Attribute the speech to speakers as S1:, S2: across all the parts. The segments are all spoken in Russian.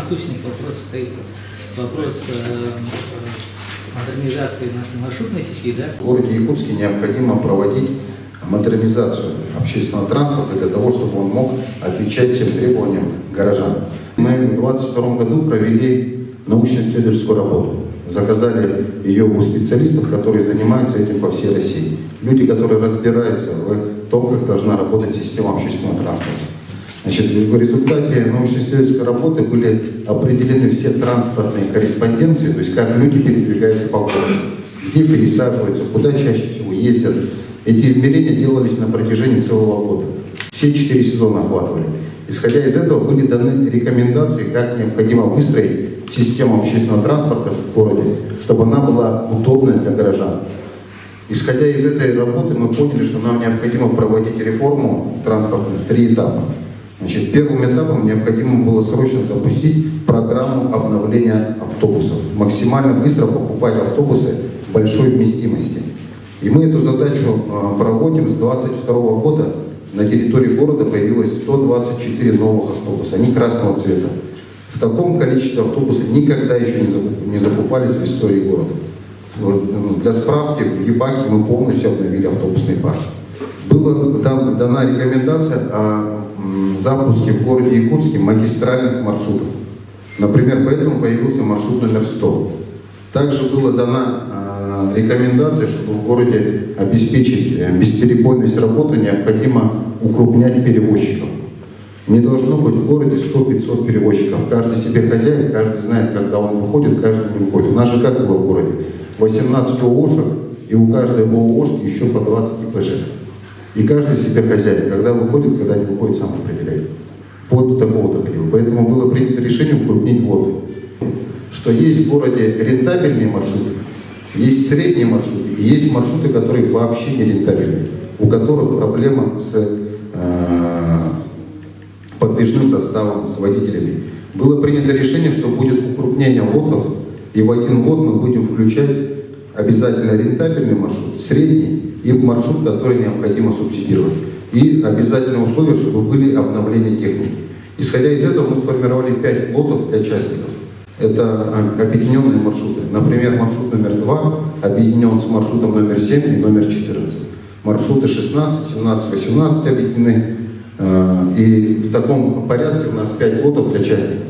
S1: насущный вопрос стоит. Вопрос модернизации нашей маршрутной сети, да?
S2: В городе Якутске необходимо проводить модернизацию общественного транспорта для того, чтобы он мог отвечать всем требованиям горожан. Мы в 2022 году провели научно-исследовательскую работу. Заказали ее у специалистов, которые занимаются этим по всей России. Люди, которые разбираются в том, как должна работать система общественного транспорта. Значит, в результате научно-исследовательской работы были определены все транспортные корреспонденции, то есть как люди передвигаются по городу, где пересаживаются, куда чаще всего ездят. Эти измерения делались на протяжении целого года. Все 4 сезона охватывали. Исходя из этого были даны рекомендации, как необходимо выстроить систему общественного транспорта в городе, чтобы она была удобной для горожан. Исходя из этой работы мы поняли, что нам необходимо проводить реформу транспортную в 3 этапа. Значит, первым этапом необходимо было срочно запустить программу обновления автобусов. Максимально быстро покупать автобусы большой вместимости. И мы эту задачу проводим с 2022 года. На территории города появилось 124 новых автобуса, они красного цвета. В таком количестве автобусов никогда еще не закупались в истории города. Для справки, в Ебаке мы полностью обновили автобусный парк. Была дана рекомендация о запуске в городе Якутске магистральных маршрутов. Например, поэтому появился маршрут номер 100. Также была дана рекомендация, чтобы в городе обеспечить бесперебойность работы, необходимо укрупнять перевозчиков. Не должно быть в городе 100-500 перевозчиков. Каждый себе хозяин, каждый знает, когда он выходит, каждый не выходит. У нас же как было в городе? 18 ООшек, и у каждой ООшки еще по 20 ИПЖ. И каждый себе хозяин, когда выходит, когда не выходит, сам определяет. Вот до такого доходило. Поэтому было принято решение укрупнить лоты. Что есть в городе рентабельные маршруты, есть средние маршруты, и есть маршруты, которые вообще не рентабельны, у которых проблема с подвижным составом, с водителями. Было принято решение, что будет укрупнение лотов, и в один лот мы будем включать обязательно рентабельный маршрут, средний и маршрут, который необходимо субсидировать. И обязательное условие, чтобы были обновления техники. Исходя из этого мы сформировали 5 лотов для частников. Это объединенные маршруты. Например, маршрут номер 2 объединен с маршрутом номер 7 и номер 14. Маршруты 16, 17, 18 объединены. И в таком порядке у нас 5 лотов для частников.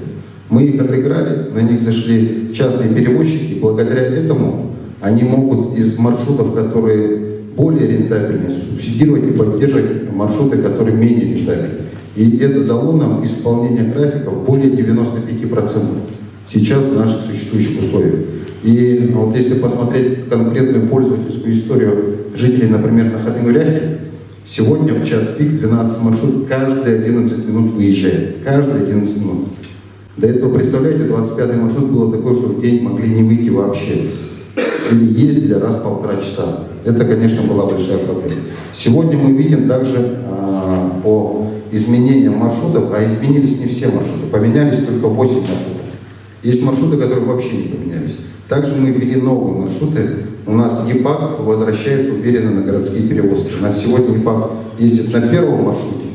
S2: Мы их отыграли, на них зашли частные перевозчики, и благодаря этому они могут из маршрутов, которые более рентабельные, субсидировать и поддерживать маршруты, которые менее рентабельные. И это дало нам исполнение графиков более 95% сейчас в наших существующих условиях. И вот если посмотреть конкретную пользовательскую историю жителей, например, на Хатынь-Уляхе, сегодня в час пик 12 маршрут каждые 11 минут выезжает. Каждые 11 минут. До этого, представляете, 25-й маршрут было такое, что в день могли не выйти вообще. Или ездили раз в 1,5 часа. Это, конечно, была большая проблема. Сегодня мы видим также по изменениям маршрутов, а изменились не все маршруты, поменялись только 8 маршрутов. Есть маршруты, которые вообще не поменялись. Также мы ввели новые маршруты. У нас ЕПАК возвращает уверенно на городские перевозки. У нас сегодня ЕПАК ездит на первом маршруте,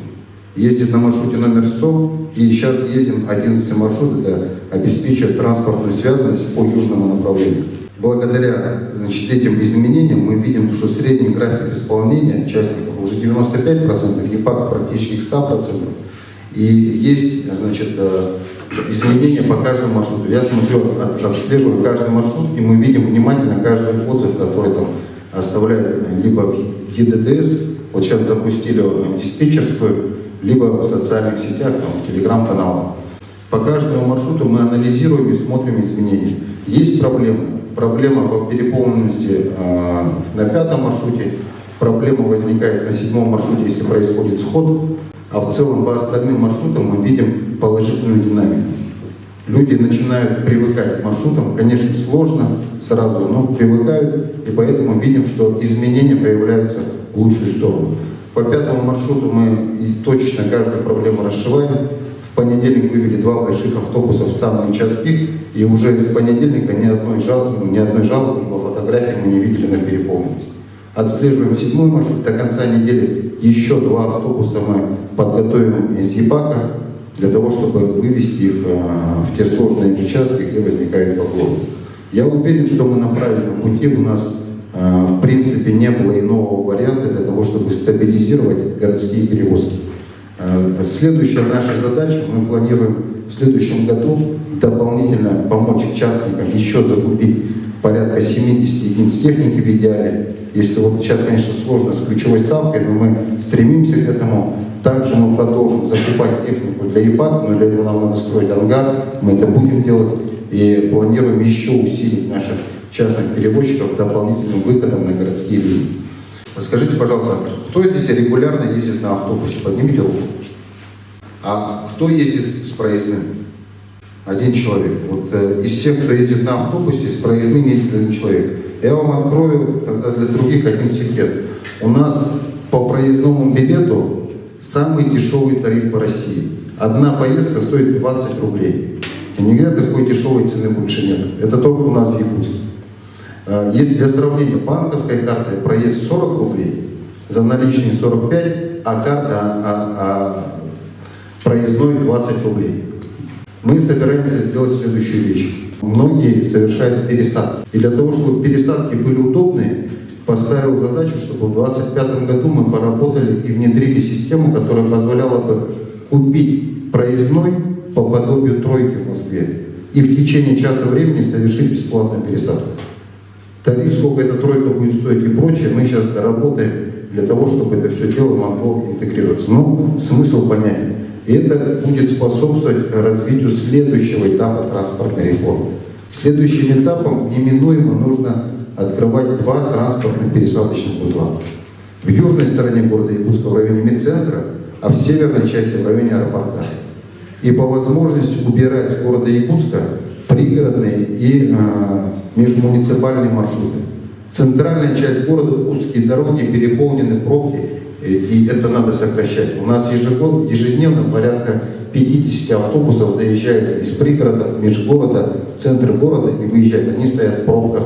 S2: ездит на маршруте номер 100, и сейчас ездим 11 маршрут, это обеспечивает транспортную связанность по южному направлению. Благодаря этим изменениям мы видим, что средний график исполнения частников уже 95%, ЕПАК практически к 100%. И есть изменения по каждому маршруту. Я смотрю, отслеживаю каждый маршрут, и мы видим внимательно каждый отзыв, который там оставляют либо в ЕДТС, вот сейчас запустили диспетчерскую, либо в социальных сетях, там, в телеграм-каналах. По каждому маршруту мы анализируем и смотрим изменения. Есть проблемы. Проблема по переполненности на 5-м маршруте, проблема возникает на 7-м маршруте, если происходит сход, а в целом по остальным маршрутам мы видим положительную динамику. Люди начинают привыкать к маршрутам, конечно, сложно сразу, но привыкают, и поэтому видим, что изменения появляются в лучшую сторону. По 5-му маршруту мы точно каждую проблему расшиваем. В понедельник вывели 2 больших автобуса в самый час пик, и уже с понедельника ни одной жалобы, либо фотографии мы не видели на переполненность. Отслеживаем 7-й маршрут, до конца недели еще 2 автобуса мы подготовим из ЕПАКа. для того, чтобы вывести их в те сложные участки, где возникают поклоны. Я уверен, что мы на правильном пути. У нас, в принципе, не было иного варианта для того, чтобы стабилизировать городские перевозки. Следующая наша задача, мы планируем в следующем году дополнительно помочь частникам еще закупить порядка 70 единиц техники в идеале. Если вот сейчас, конечно, сложно с ключевой ставкой, но мы стремимся к этому. Также мы продолжим закупать технику для ИПАК, но для этого нам надо строить ангар, мы это будем делать. И планируем еще усилить наших частных перевозчиков дополнительным выходом на городские линии. Скажите, пожалуйста, кто здесь регулярно ездит на автобусе? Поднимите руку. А кто ездит с проездным? Один человек. Вот из всех, кто ездит на автобусе, с проездным ездит один человек. Я вам открою тогда для других один секрет. У нас по проездному билету самый дешевый тариф по России. Одна поездка стоит 20 рублей. И нигде такой дешевой цены больше нет. Это только у нас в Якутске. Если для сравнения, банковской картой проезд 40 рублей, за наличные 45, а проездной 20 рублей. Мы собираемся сделать следующую вещь. Многие совершают пересадки. И для того, чтобы пересадки были удобные, поставил задачу, чтобы в 2025 году мы поработали и внедрили систему, которая позволяла бы купить проездной по подобию тройки в Москве и в течение часа времени совершить бесплатную пересадку. Тариф, сколько эта тройка будет стоить и прочее, мы сейчас доработаем для того, чтобы это все дело могло интегрироваться. Но смысл понятен. И это будет способствовать развитию следующего этапа транспортной реформы. Следующим этапом неминуемо нужно открывать 2 транспортных пересадочных узла. В южной стороне города Якутска в районе Медцентра, а в северной части в районе аэропорта. И по возможности убирать с города Якутска пригородные и межмуниципальные маршруты. Центральная часть города, узкие дороги, переполнены, пробки, и это надо сокращать. У нас ежедневно порядка 50 автобусов заезжает из пригорода, межгорода, в центр города и выезжают. Они стоят в пробках,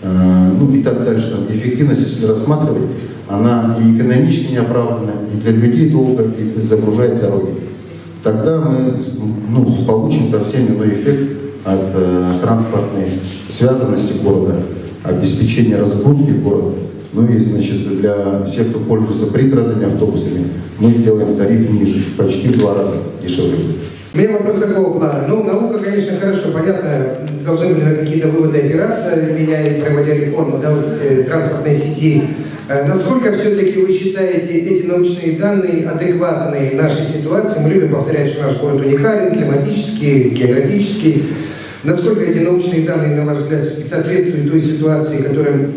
S2: ну и так дальше. Там эффективность, если рассматривать, она и экономически неоправданна, и для людей долго, и загружает дороги. Тогда мы получим совсем иной эффект от транспортной связанности города, обеспечения разгрузки города. Ну и, значит, для всех, кто пользуется пригородными автобусами, мы сделаем тариф ниже, почти в 2 раза дешевле.
S3: У меня вопрос такого плана. Ну, наука, конечно, хорошо, понятно, должны были на какие-то выводы опираться, меняя, проводя реформу транспортной сети. Насколько все-таки вы считаете эти научные данные адекватны нашей ситуации? Мы любим повторять, что наш город уникален, климатический, географический. Насколько эти научные данные, на ваш взгляд, соответствуют той ситуации, которая,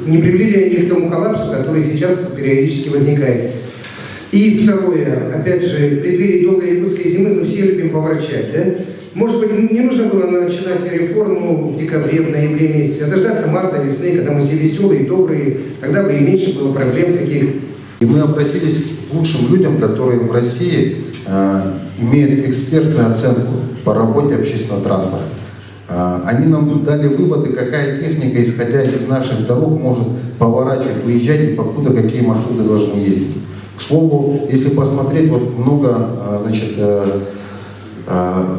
S3: не привели они к тому коллапсу, который сейчас периодически возникает? И второе, опять же, в преддверии долгой якутской зимы мы все любим поворчать, да? Может быть, не нужно было начинать реформу в декабре, в ноябре месяце, а дождаться марта, весны, когда мы все веселые, добрые, тогда бы и меньше было проблем таких.
S2: И мы обратились к лучшим людям, которые в России имеют экспертную оценку по работе общественного транспорта. Они нам дали выводы, какая техника, исходя из наших дорог, может поворачивать, выезжать и покуда какие маршруты должны ездить. К слову, если посмотреть, вот много,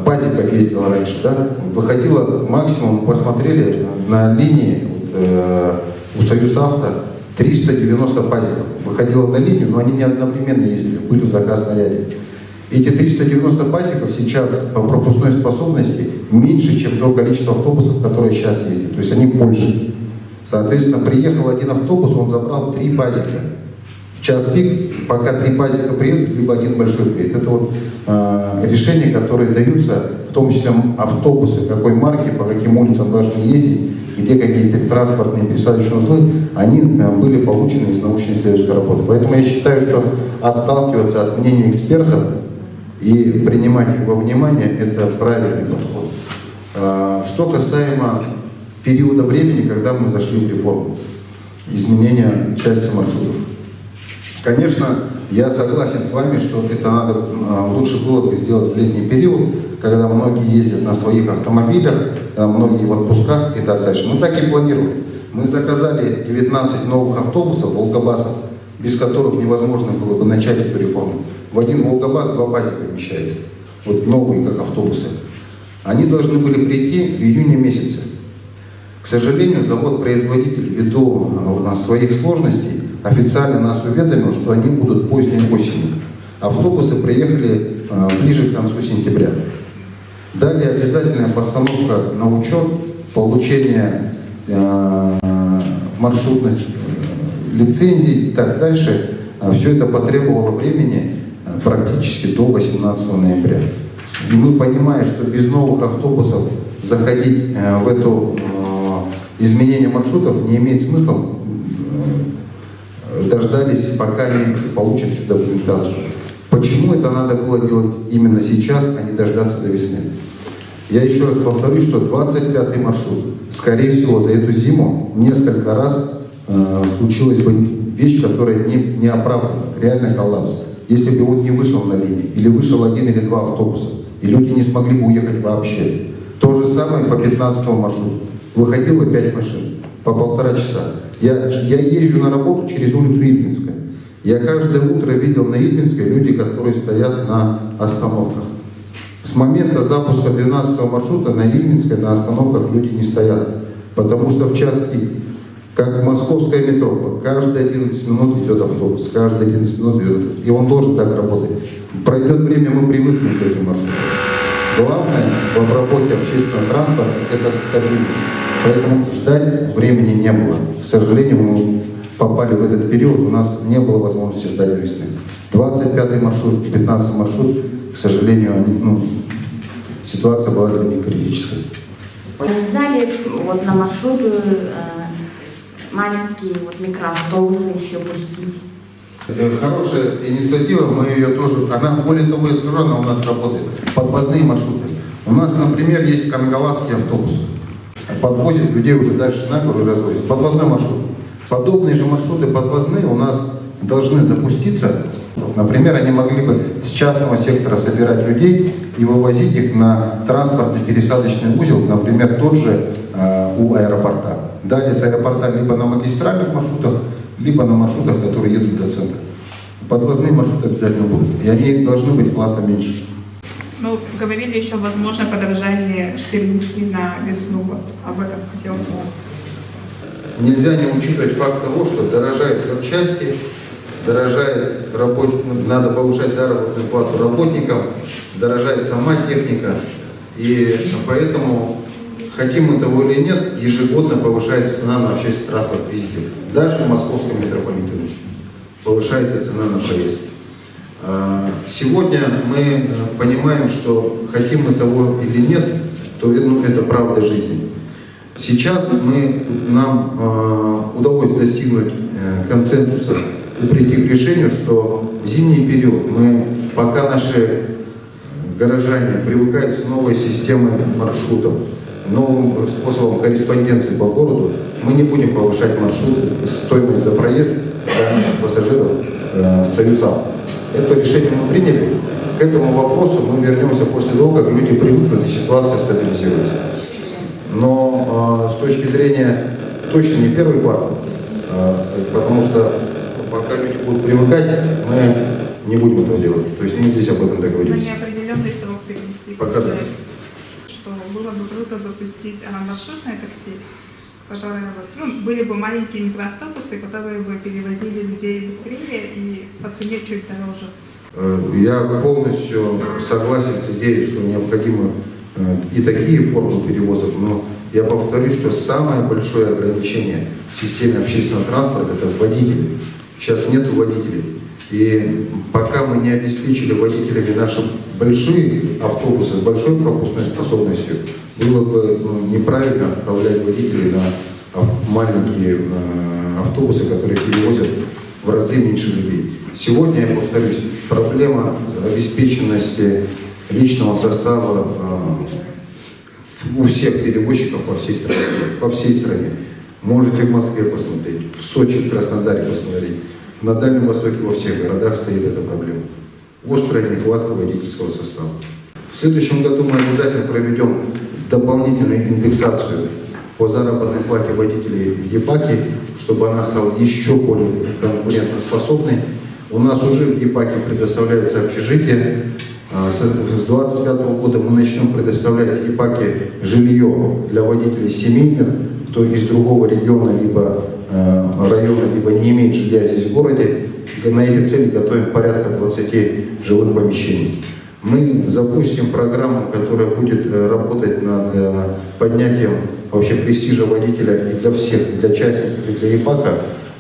S2: пазиков ездило раньше, да? Выходило максимум, посмотрели на линии у Союзавто 390 пазиков. Выходило на линию, но они не одновременно ездили, были в заказ наряде. Эти 390 пазиков сейчас по пропускной способности меньше, чем то количество автобусов, которые сейчас ездят. То есть они больше. Соответственно, приехал один автобус, он забрал 3 пазика. В час пик, пока 3 пазика приедут, либо один большой приедет. Это вот решения, которые даются, в том числе автобусы, какой марки, по каким улицам должны ездить, где какие-то транспортные пересадочные узлы, они были получены из научно-исследовательской работы. Поэтому я считаю, что отталкиваться от мнений экспертов и принимать их во внимание – это правильный подход. Что касаемо периода времени, когда мы зашли в реформу, изменения части маршрутов. Конечно, я согласен с вами, что это надо, лучше было бы сделать в летний период, когда многие ездят на своих автомобилях, многие в отпусках и так дальше. Мы так и планировали. Мы заказали 19 новых автобусов, волгобасов, без которых невозможно было бы начать эту реформу. В один Волгобас 2 БАЗа помещается. Вот новые, как автобусы. Они должны были прийти в июне месяце. К сожалению, завод-производитель, ввиду своих сложностей, официально нас уведомил, что они будут поздней осенью. Автобусы приехали ближе к концу сентября. Далее обязательная постановка на учет, получение маршрутных лицензий и так дальше. Все это потребовало времени практически до 18 ноября. И мы понимаем, что без новых автобусов заходить в это изменение маршрутов не имеет смысла. Дождались, пока они получат всю документацию. Почему это надо было делать именно сейчас, а не дождаться до весны? Я еще раз повторюсь, что 25-й маршрут, скорее всего, за эту зиму несколько раз случилась бы вещь, которая не оправдана, реальный коллапс. Если бы он не вышел на линию, или вышел 1 или 2 автобуса, и люди не смогли бы уехать вообще. То же самое по 15-му маршруту. Выходило 5 машин по 1,5 часа. Я езжу на работу через улицу Ильинская. Я каждое утро видел на Ильинской люди, которые стоят на остановках. С момента запуска 12-го маршрута на Ильинской на остановках люди не стоят. Потому что в час пик, как московское метро, каждые 11 минут идет автобус, каждые 11 минут идет автобус. И он должен так работать. Пройдет время, мы привыкнем к этим маршрутам. Главное в обработке общественного транспорта – это стабильность. Поэтому ждать времени не было. К сожалению, мы попали в этот период, у нас не было возможности ждать до весны. 25-й маршрут, 15-й маршрут, к сожалению, ситуация была для них критической.
S4: Нельзя ли вот на маршрут маленькие микроавтобусы еще пустить?
S2: Хорошая инициатива, мы ее тоже, она, более того, я скажу, она у нас работает. Подвозные маршруты. У нас, например, есть кангаласский автобус. Подвозит людей уже дальше на гору и развозит. Подвозной маршрут. Подобные же маршруты подвозные у нас должны запуститься. Например, они могли бы с частного сектора собирать людей и вывозить их на транспортный пересадочный узел, например, тот же у аэропорта. Далее с аэропорта либо на магистральных маршрутах, либо на маршрутах, которые едут до центра. Подвозные маршруты обязательно будут. И они должны быть класса меньше.
S5: Ну, говорили еще, возможно, подорожание перенести на весну. Вот об этом хотелось бы.
S2: Нельзя не учитывать факт того, что дорожают запчасти, дорожает надо повышать заработную плату работникам, дорожает сама техника. И поэтому, хотим мы того или нет, ежегодно повышается цена на общественный транспорт везде. Даже в московском метрополитене повышается цена на проезд. Сегодня мы понимаем, что хотим мы того или нет, то это правда жизни. Сейчас нам удалось достигнуть консенсуса и прийти к решению, что в зимний период пока наши горожане привыкают с новой системой маршрутов, новым способом корреспонденции по городу, мы не будем повышать маршруты, стоимость за проезд для наших пассажиров «Союзавто». Это решение мы приняли. К этому вопросу мы вернемся после того, как люди привыкнут и ситуация стабилизируется. Но с точки зрения точно не первый квартал, потому что пока люди будут привыкать, мы не будем этого делать. То есть мы здесь об этом договорились.
S5: На неопределенный срок перенести.
S2: Пока да.
S5: Что было бы круто запустить маршрутное такси, которые были бы маленькие микроавтобусы, которые бы перевозили людей быстрее и по цене чуть дороже.
S2: Я полностью согласен с идеей, что необходимы и такие формы перевозок, но я повторюсь, что самое большое ограничение в системе общественного транспорта – это водители. Сейчас нет водителей. И пока мы не обеспечили водителями наши большие автобусы с большой пропускной способностью, было бы неправильно отправлять водителей на маленькие автобусы, которые перевозят в разы меньше людей. Сегодня, я повторюсь, проблема обеспеченности личного состава у всех перевозчиков по всей стране. По всей стране. Можете в Москве посмотреть, в Сочи, в Краснодаре посмотреть. На Дальнем Востоке во всех городах стоит эта проблема. Острая нехватка водительского состава. В следующем году мы обязательно проведем дополнительную индексацию по заработной плате водителей в ЕПАКе, чтобы она стала еще более конкурентоспособной. У нас уже в ЕПАКе предоставляются общежития. С 2025 года мы начнем предоставлять в ЕПАКе жилье для водителей семейных, кто из другого региона, либо района, либо не имеет жилья здесь в городе. На эти цели готовим порядка 20 жилых помещений. Мы запустим программу, которая будет работать над поднятием вообще престижа водителя и для всех, для частников, и для ЕПАКа.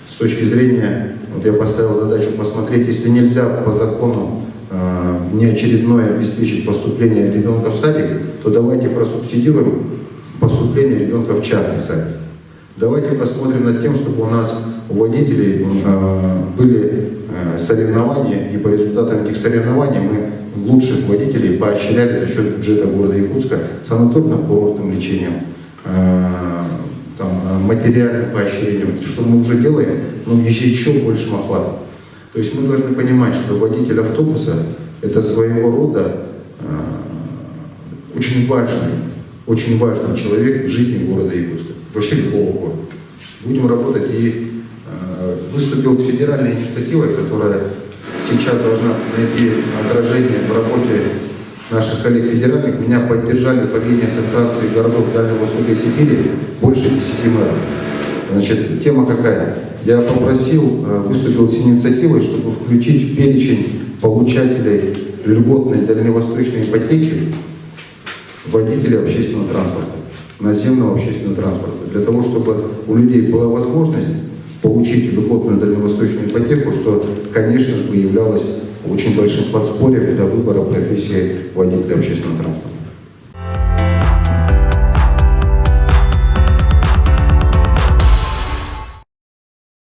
S2: С точки зрения, вот я поставил задачу посмотреть, если нельзя по закону внеочередное обеспечить поступление ребенка в садик, то давайте просубсидируем поступление ребенка в частный садик. Давайте посмотрим над тем, чтобы у нас у водителей были соревнования, и по результатам этих соревнований мы лучших водителей поощряли за счет бюджета города Якутска санаторно-курортным лечением, материальным поощрением, что мы уже делаем, но еще большим охватом. То есть мы должны понимать, что водитель автобуса – это своего рода очень важный человек в жизни города Якутска, вообще любого города. Будем работать, и выступил с федеральной инициативой, которая сейчас должна найти отражение в работе наших коллег федеральных. Меня поддержали по линии Ассоциации городов Дальнего Востока и Сибири больше 10 мэров. Значит, тема какая? Я выступил с инициативой, чтобы включить в перечень получателей льготной дальневосточной ипотеки водителей общественного транспорта, наземного общественного транспорта, для того, чтобы у людей была возможность получить льготную дальневосточную ипотеку, что, конечно же, являлось очень большим подспорьем для выбора профессии водителя общественного транспорта.